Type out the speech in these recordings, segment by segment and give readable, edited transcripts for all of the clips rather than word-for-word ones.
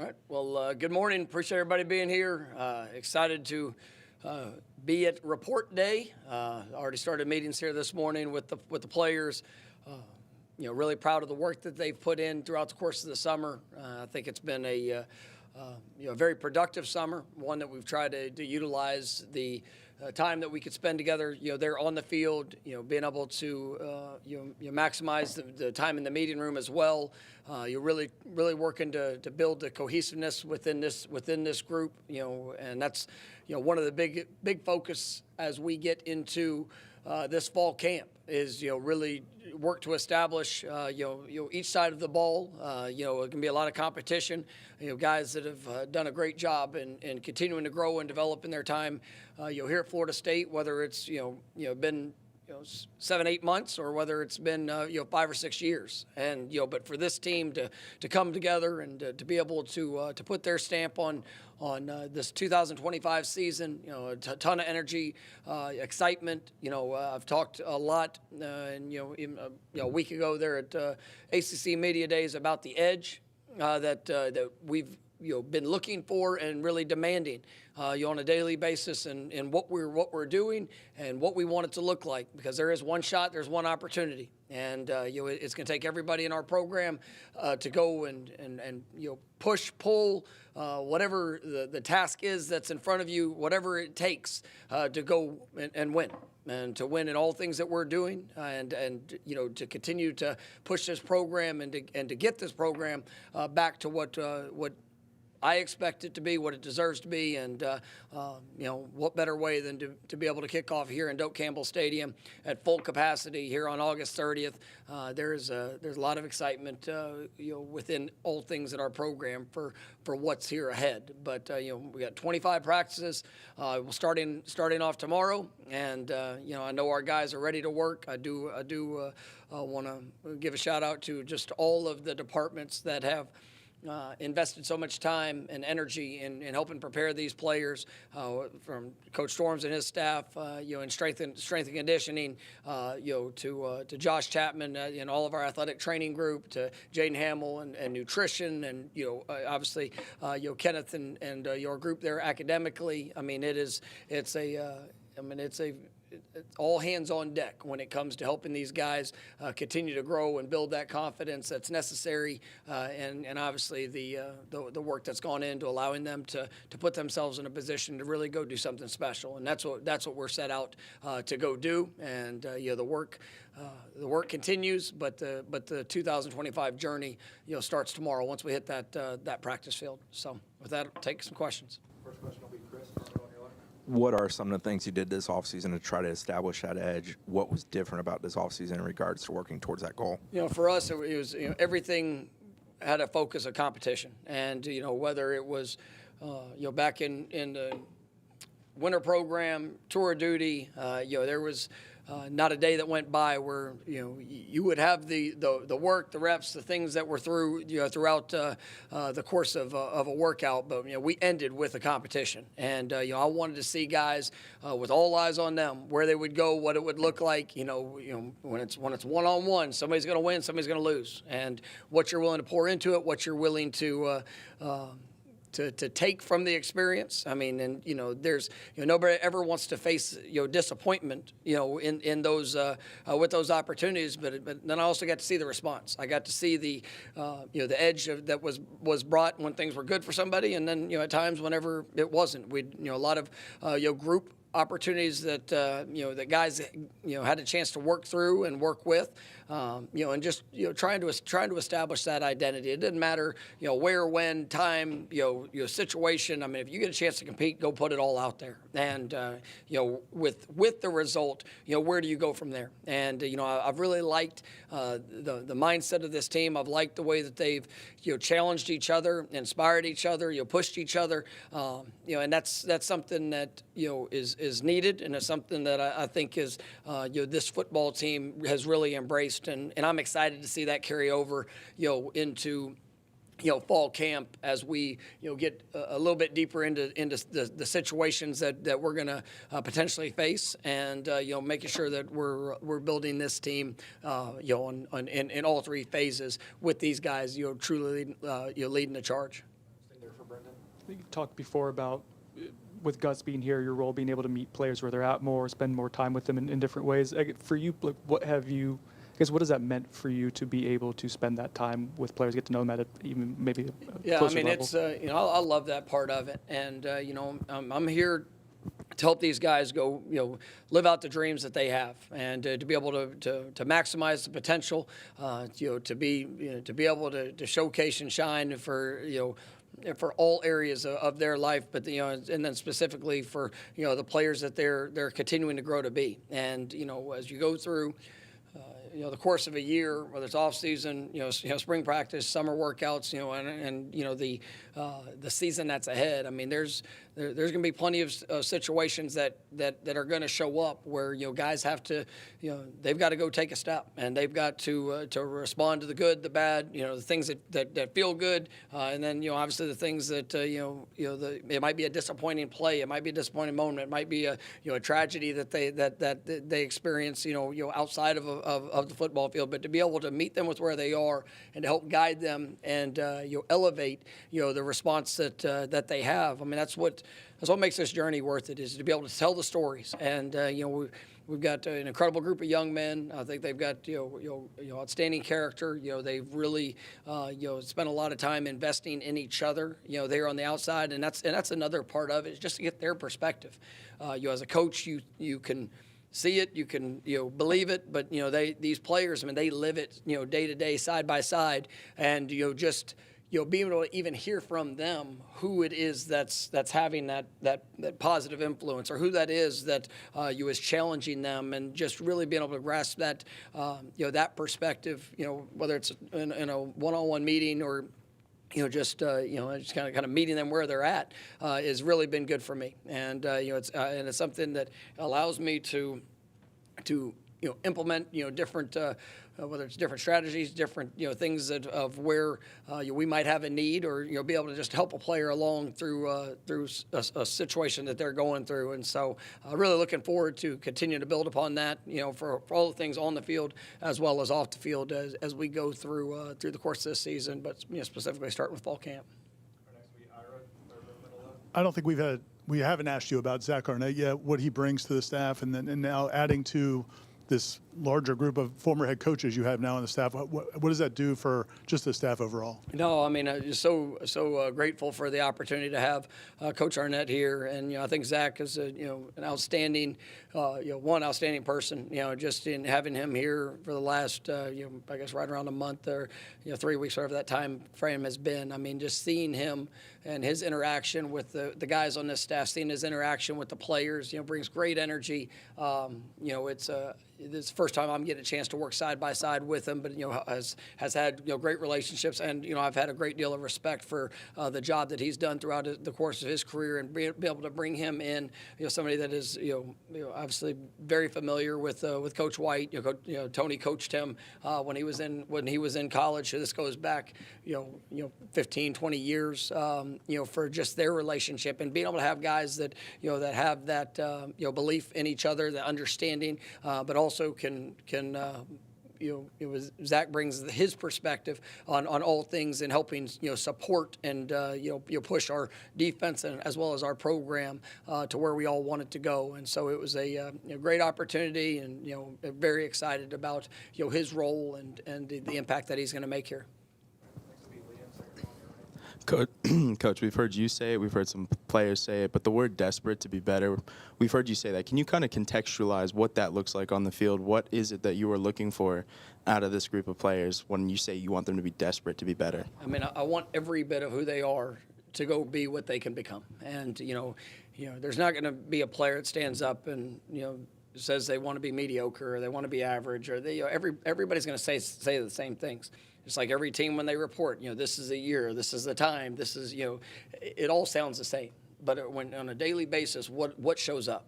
All right. Well, good morning. Appreciate everybody being here. Excited to be at report day. Already started meetings here this morning with the players. Really proud of the work that they've put in throughout the course of the summer. I think it's been a very productive summer, one that we've tried to utilize the time that we could spend together, there on the field, being able to, maximize the time in the meeting room as well. You're really working to build the cohesiveness within this group, and that's, one of the big focus as we get into this fall camp is, really work to establish, each side of the ball. It can be a lot of competition. Guys that have done a great job in continuing to grow and develop in their time, here at Florida State, whether it's, been 7-8 months or whether it's been 5 or 6 years, and but for this team to come together and to be able to put their stamp on this 2025 season, a ton of energy, excitement. I've talked a lot, and a week ago there at ACC Media Days about the edge that we've been looking for and really demanding on a daily basis, and what we're doing and what we want it to look like, because there is one shot, there's one opportunity, and it's going to take everybody in our program to go and push, pull, whatever the task is that's in front of you, whatever it takes to go and win. And to win in all things that we're doing, and to continue to push this program and to get this program back to what I expect it to be, what it deserves to be, and what better way than to be able to kick off here in Doak Campbell Stadium at full capacity here on August 30th. There's a lot of excitement, within all things in our program for what's here ahead. But we got 25 practices. We'll starting off tomorrow, and I know our guys are ready to work. I do want to give a shout out to just all of the departments that have invested so much time and energy in helping prepare these players, from Coach Storms and his staff, in strength and conditioning, to Josh Chapman and all of our athletic training group, to Jaden Hamill and nutrition, and obviously Kenneth and your group there academically. I mean, it's all hands on deck when it comes to helping these guys continue to grow and build that confidence that's necessary, and obviously the work that's gone into allowing them to put themselves in a position to really go do something special, and that's what we're set out to go do. And the work continues, but the 2025 journey starts tomorrow once we hit that practice field. So with that, I'll take some questions. First question will be Chris. What are some of the things you did this offseason to try to establish that edge? What was different about this offseason in regards to working towards that goal? For us, it was everything had a focus of competition, and whether it was back in the winter program, tour of duty, there was not a day that went by where you would have the work, the reps, the things that were throughout the course of a workout, but we ended with a competition, and I wanted to see guys with all eyes on them, where they would go, what it would look like. When it's one-on-one, somebody's going to win, somebody's going to lose, and what you're willing to pour into it, what you're willing to take from the experience. I mean, and there's nobody ever wants to face disappointment in those with those opportunities. But then I also got to see the response. I got to see the edge that was brought when things were good for somebody, and then at times whenever it wasn't. We a lot of group opportunities that that guys had a chance to work through and work with, and just trying to establish that identity. It didn't matter where, when, time, situation. I mean, if you get a chance to compete, go put it all out there. And with the result, where do you go from there? And I've really liked the mindset of this team. I've liked the way that they've challenged each other, inspired each other, pushed each other, and that's something that is needed, and it's something that I think is this football team has really embraced, and I'm excited to see that carry over into fall camp as we get a little bit deeper into the situations that we're going to potentially face, and making sure that we're building this team in all three phases with these guys truly leading the charge. You talked before about, with Gus being here, your role being able to meet players where they're at more, spend more time with them in different ways. For you, like, what has that meant for you to be able to spend that time with players, get to know them at even maybe a closer level? It's I love that part of it, and I'm here to help these guys go, live out the dreams that they have, and to be able to maximize the potential, to be able to showcase and shine for all areas of their life, but and then specifically for the players that they're continuing to grow to be, and as you go through the course of a year, whether it's off season, spring practice, summer workouts, and the season that's ahead. I mean, there's going to be plenty of situations that are going to show up where guys have to, they've got to go take a step, and they've got to respond to the good, the bad, the things that feel good, and then obviously the things that it might be a disappointing play, it might be a disappointing moment, it might be a tragedy that they experience outside of the football field, but to be able to meet them with where they are and to help guide them and elevate the response that they have. I mean, that's what makes this journey worth it, is to be able to tell the stories. And we've got an incredible group of young men. I think they've got outstanding character. They've really spent a lot of time investing in each other. They're on the outside, and that's another part of it, is just to get their perspective. As a coach, you can see it, you can believe it, but these players, I mean, they live it day to day, side by side, and just being able to even hear from them who it is that's having that positive influence, or who that is that is challenging them, and just really being able to grasp that that perspective, whether it's in a one-on-one meeting or just kind of meeting them where they're at, has really been good for me, and it's something that allows me to implement different whether it's different strategies, different things of where we might have a need, or be able to just help a player along through a situation that they're going through. And so really looking forward to continue to build upon that, for all the things on the field as well as off the field as we go through the course of this season, but specifically starting with fall camp. I don't think we haven't asked you about Zach Arnett yet, what he brings to the staff, and now adding to this larger group of former head coaches you have now on the staff. What does that do for just the staff overall? No, I mean, just so grateful for the opportunity to have Coach Arnett here, and I think Zach is an outstanding, outstanding person. Just in having him here for the last, I guess right around a month or 3 weeks, whatever that time frame has been. I mean, just seeing him and his interaction with the guys on this staff, seeing his interaction with the players, brings great energy. This is the first time I'm getting a chance to work side by side with him, but has had great relationships, and I've had a great deal of respect for the job that he's done throughout the course of his career, and be able to bring him in, somebody that is obviously very familiar with Coach White. Tony coached him when he was in college. So this goes back 15, 20 years for just their relationship, and being able to have guys that that have that belief in each other, the understanding, but also can Zach brings his perspective on all things, and helping support and push our defense and as well as our program to where we all want it to go. And so it was a great opportunity, and very excited about his role and the impact that he's going to make here. Coach, we've heard you say it, we've heard some players say it, but the word desperate to be better, we've heard you say that. Can you kind of contextualize what that looks like on the field? What is it that you are looking for out of this group of players when you say you want them to be desperate to be better? I mean, I want every bit of who they are to go be what they can become. And, there's not going to be a player that stands up and, says they want to be mediocre, or they want to be average, or everybody's going to say the same things. It's like every team when they report, this is the year, this is the time, this is, it all sounds the same. But when on a daily basis, what shows up?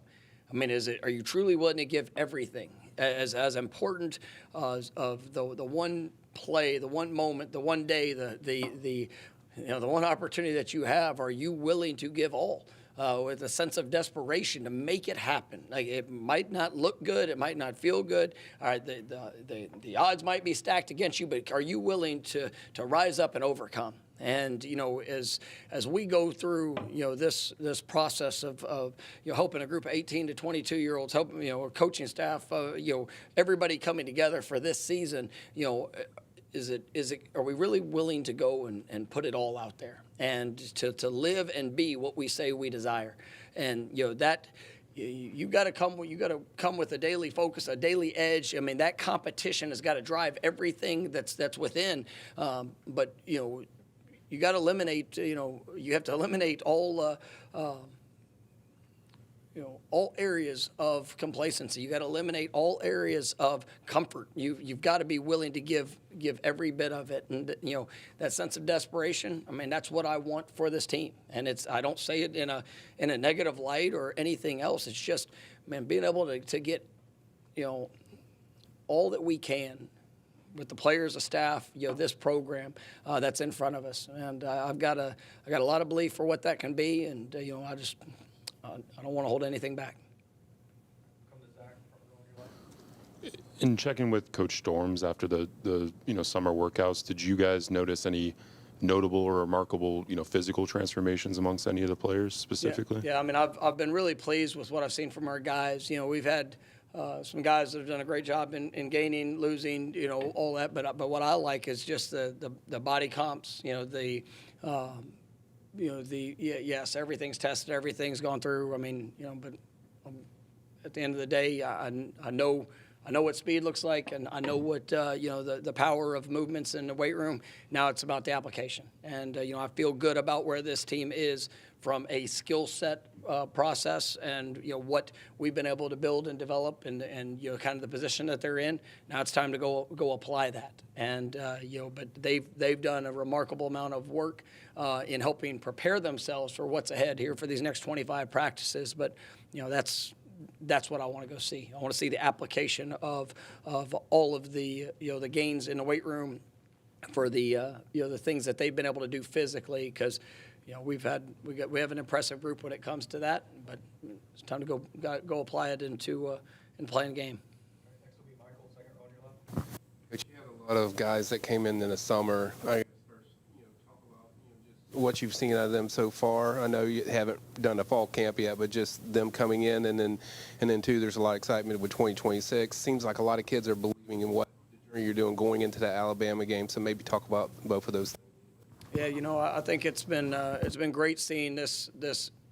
I mean, are you truly willing to give everything? As important of the one play, the one moment, the one day, the one opportunity that you have, are you willing to give all? With a sense of desperation to make it happen. Like, it might not look good, it might not feel good. All right, the odds might be stacked against you, but are you willing to rise up and overcome? And as we go through this process of helping a group of 18 to 22-year-olds, helping our coaching staff, everybody coming together for this season, are we really willing to go and put it all out there and to live and be what we say we desire? And that you got to come with a daily focus, a daily edge. I mean, that competition has got to drive everything that's within. But you got to eliminate. You have to eliminate all areas of complacency. You got to eliminate all areas of comfort. You've got to be willing to give every bit of it, and that sense of desperation. I mean, that's what I want for this team, and I don't say it in a negative light or anything else. It's just, man, being able to get all that we can with the players, the staff, this program that's in front of us, and I got a lot of belief for what that can be, and I don't want to hold anything back. In checking with Coach Storms after the summer workouts, did you guys notice any notable or remarkable physical transformations amongst any of the players specifically? Yeah, I mean, I've been really pleased with what I've seen from our guys. We've had some guys that have done a great job in gaining, losing, all that. But what I like is just the body comps. Yes, everything's tested, everything's gone through. I mean, but at the end of the day, I know what speed looks like, and I know what the power of movements in the weight room. Now it's about the application, and I feel good about where this team is from a skill set process, and what we've been able to build and develop, and kind of the position that they're in. Now it's time to go apply that, and but they've done a remarkable amount of work in helping prepare themselves for what's ahead here for these next 25 practices. But that's what I want to go see. I want to see the application of all of the the gains in the weight room for the the things that they've been able to do physically, because we have an impressive group when it comes to that, but it's time to go apply it into playing the game. But you have a lot of guys that came in the summer. I guess first, talk about what you've seen out of them so far. I know you haven't done a fall camp yet, but just them coming in, and then too, there's a lot of excitement with 2026. Seems like a lot of kids are believing in what you're doing going into the Alabama game. So maybe talk about both of those things. Yeah, I think it's been great seeing this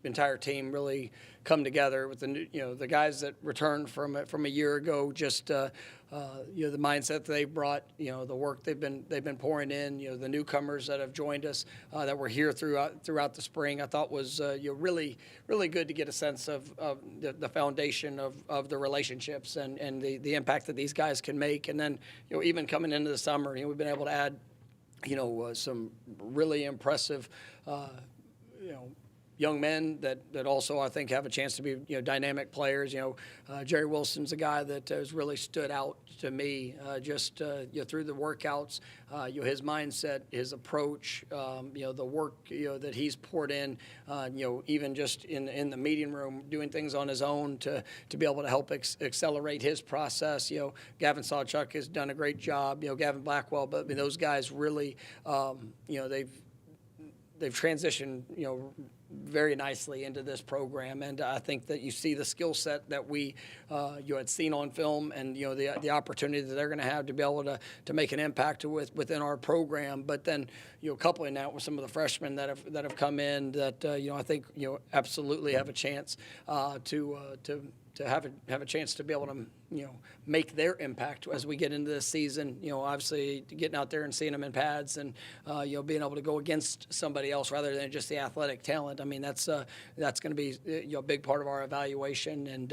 entire team really come together with the guys that returned from a year ago. Just the mindset they've brought, the work they've been pouring in, the newcomers that have joined us that were here throughout the spring. I thought was really good to get a sense of the foundation of the relationships and the impact that these guys can make. And then even coming into the summer, we've been able to add some really impressive, young men that also I think have a chance to be dynamic players. Jerry Wilson's a guy that has really stood out to me just through the workouts. His mindset, his approach, the work that he's poured in. Even just in the meeting room, doing things on his own to be able to help accelerate his process. Gavin Sawchuk has done a great job. Gavin Blackwell, but those guys really, they've transitioned, very nicely into this program, and I think that you see the skill set that we had seen on film, and the opportunity that they're going to have to be able to make an impact within our program. But then coupling that with some of the freshmen that have come in that I think absolutely have a chance to have a chance to be able to make their impact as we get into this season. Obviously getting out there and seeing them in pads, and being able to go against somebody else rather than just the athletic talent. I mean, that's going to be a big part of our evaluation, and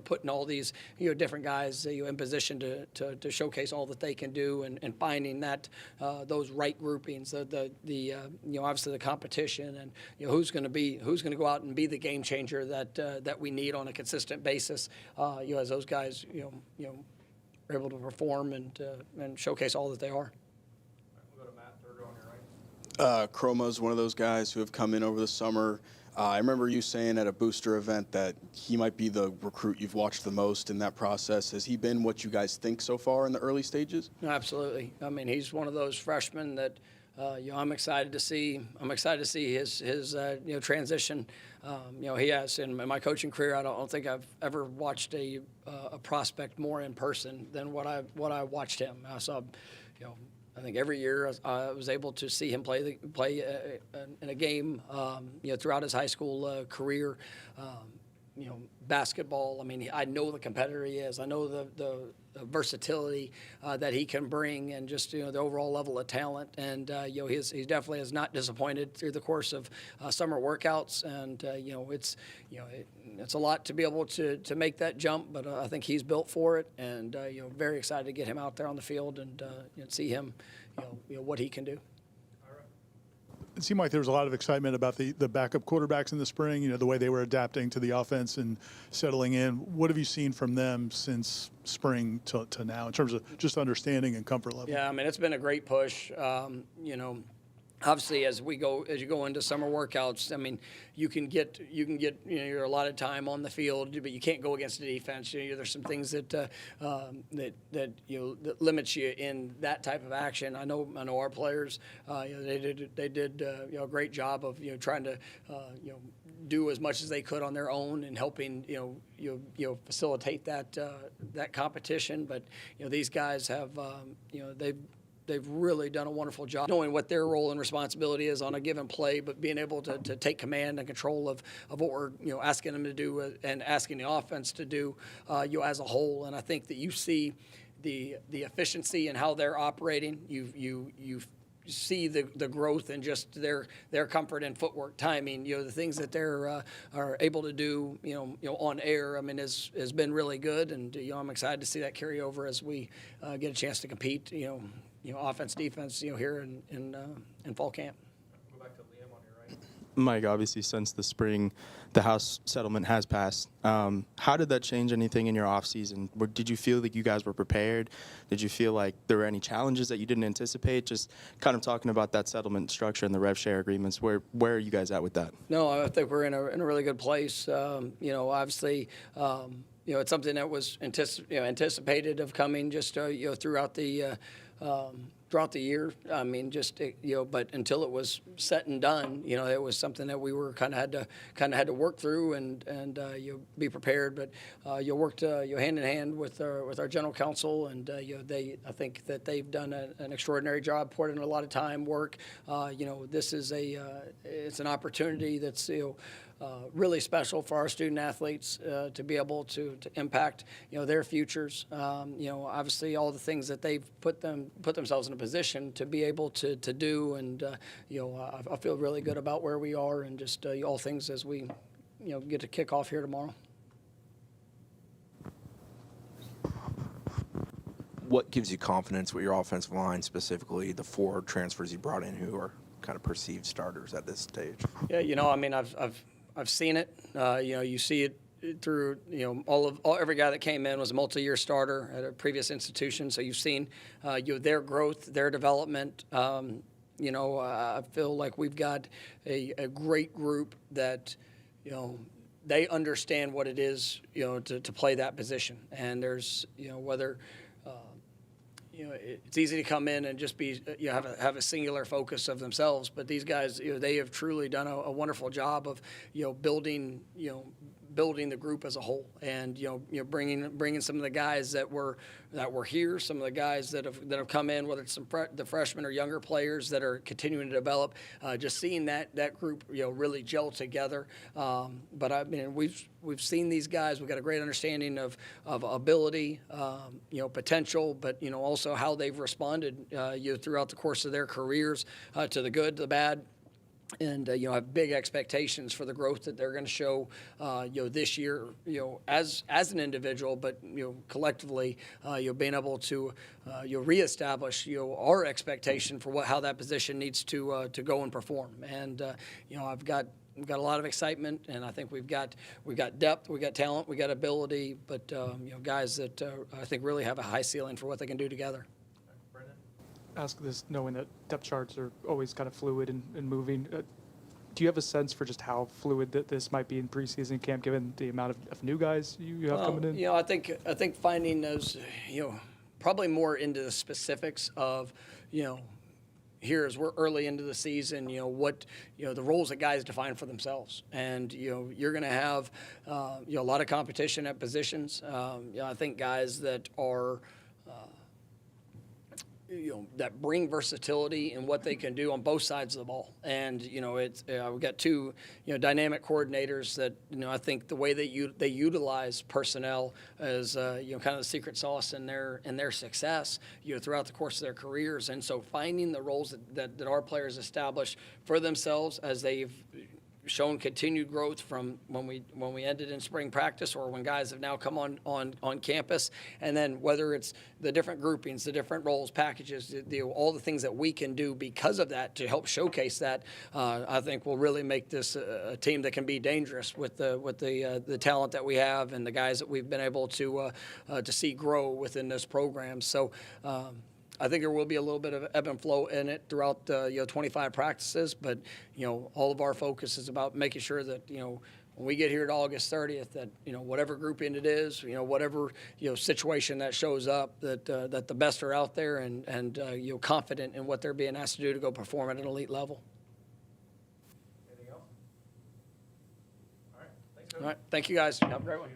putting all these different guys in position to showcase all that they can do, and finding that those right groupings, obviously the competition, and who's going to go out and be the game changer that we need on a consistent basis. As those guys are able to perform and showcase all that they are. We'll go to Matt, third row on your right. Chroma's one of those guys who have come in over the summer. I remember you saying at a booster event that he might be the recruit you've watched the most in that process. Has he been what you guys think so far in the early stages? No, absolutely. I mean, he's one of those freshmen that I'm excited to see his transition. He has in my coaching career. I don't think I've ever watched a prospect more in person than what I watched him. I saw, I think every year I was able to see him play in a game. Throughout his high school career. Basketball. I mean, I know the competitor he is. I know the versatility that he can bring, and just the overall level of talent. And he definitely has not disappointed through the course of summer workouts. And it's a lot to be able to make that jump, but I think he's built for it. And very excited to get him out there on the field and see him, what he can do. It seemed like there was a lot of excitement about the backup quarterbacks in the spring, the way they were adapting to the offense and settling in. What have you seen from them since spring to now in terms of just understanding and comfort level? Yeah, I mean, it's been a great push. Obviously, as you go into summer workouts, I mean, you can get your allotted time on the field, but you can't go against the defense. There's some things that limits you in that type of action. I know our players, they did a great job of trying to do as much as they could on their own and helping facilitate that competition. But these guys have they've really done a wonderful job knowing what their role and responsibility is on a given play, but being able to take command and control of what we're asking them to do and asking the offense to do as a whole. And I think that you see the efficiency and how they're operating. You see the growth and just their comfort and footwork, timing, the things that they're are able to do, on air. I mean, has been really good, and I'm excited to see that carry over as we get a chance to compete, offense, defense, here in fall camp. Go back to Liam on your right. Mike, obviously, since the spring, the House settlement has passed. How did that change anything in your offseason? Did you feel that you guys were prepared? Did you feel like there were any challenges that you didn't anticipate? Just kind of talking about that settlement structure and the rev share agreements. Where are you guys at with that? No, I think we're in a really good place. Obviously, it's something that was anticipated of coming just throughout the year. I mean, but until it was set and done, it was something that we were kind of had to work through and be prepared. But you worked hand in hand with our general counsel, and I think that they've done an extraordinary job, poured in a lot of time, work. This is it's an opportunity that's really special for our student athletes to be able to impact their futures. Obviously all the things that they've put themselves in a position to be able to do, and I feel really good about where we are, and just all things as we get to kick off here tomorrow. What gives you confidence with your offensive line, specifically the 4 transfers you brought in who are kind of perceived starters at this stage? Yeah, I mean, I've seen it. You see it through every guy that came in was a multi-year starter at a previous institution. So you've seen their growth, their development. I feel like we've got a great group that they understand what it is to play that position. And there's whether it's easy to come in and just be have a singular focus of themselves, but these guys they have truly done a wonderful job of building the group as a whole, and bringing some of the guys that were here, some of the guys that have come in, whether it's the freshmen or younger players that are continuing to develop, just seeing that group really gel together. But I mean, we've seen these guys. We've got a great understanding of ability, potential, but also how they've responded throughout the course of their careers, to the good, the bad. And I have big expectations for the growth that they're going to show, this year, as an individual, but collectively, being able to reestablish our expectation for how that position needs to go and perform. And we've got a lot of excitement, and I think we've got depth, we've got talent, we've got ability, but guys that I think really have a high ceiling for what they can do together. Ask this knowing that depth charts are always kind of fluid and moving. Do you have a sense for just how fluid that this might be in preseason camp, given the amount of new guys you have coming in? I think finding those, probably more into the specifics of, here as we're early into the season, what the roles that guys define for themselves, and you're going to have a lot of competition at positions. I think guys that are that bring versatility in what they can do on both sides of the ball. And, it's we've got two, dynamic coordinators that, I think the way that they utilize personnel as, kind of the secret sauce in their success, throughout the course of their careers. And so finding the roles that our players establish for themselves as they've shown continued growth from when we ended in spring practice, or when guys have now come on campus, and then whether it's the different groupings, the different roles, packages, all the things that we can do because of that to help showcase that, I think will really make this a team that can be dangerous with the talent that we have and the guys that we've been able to see grow within this program. So. I think there will be a little bit of ebb and flow in it throughout 25 practices, but all of our focus is about making sure that when we get here to August 30th, that whatever grouping it is, whatever situation that shows up, that the best are out there and confident in what they're being asked to do to go perform at an elite level. Anything else? All right. Thanks, Coach. All right, thank you guys. Have a great one.